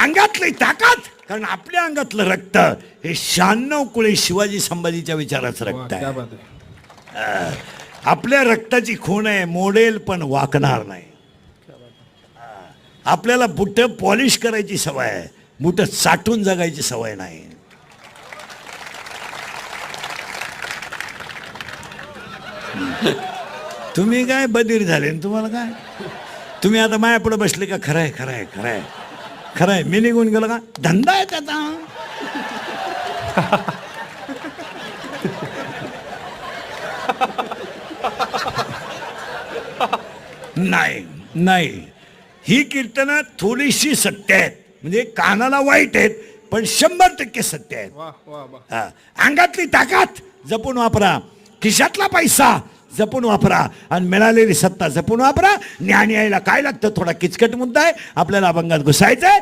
अंगातली ताकद, कारण आपल्या अंगातलं रक्त हे 96 कुळे शिवाजी संभाजीच्या विचाराचं रक्त आहे. आपल्या रक्ताची खूण आहे, मोडेल पण वाकणार नाही. आपल्याला बुट पॉलिश करायची सवय आहे, बुट साठून जगायची सवय नाही. तुम्ही काय बधीर झाले, तुम्हाला काय, तुम्ही आता माया पुढे बसले का? खरंय खरंय खरंय खरंय, मी निघून गेलो का? धंदा आहे त्याचा. नाही नाही, ही कीर्तनं थोडीशी सत्य आहेत, म्हणजे कानाला वाईट आहेत पण 100% सत्य आहेत. अंगातली ताकद जपून वापरा, खिशातला पैसा जपून वापरा आणि मिळालेली सत्ता जपून वापरा. ज्ञान यायला काय लागतं? थोडा किचकट मुद्दा आहे, आपल्याला अभंगात घुसायचंय.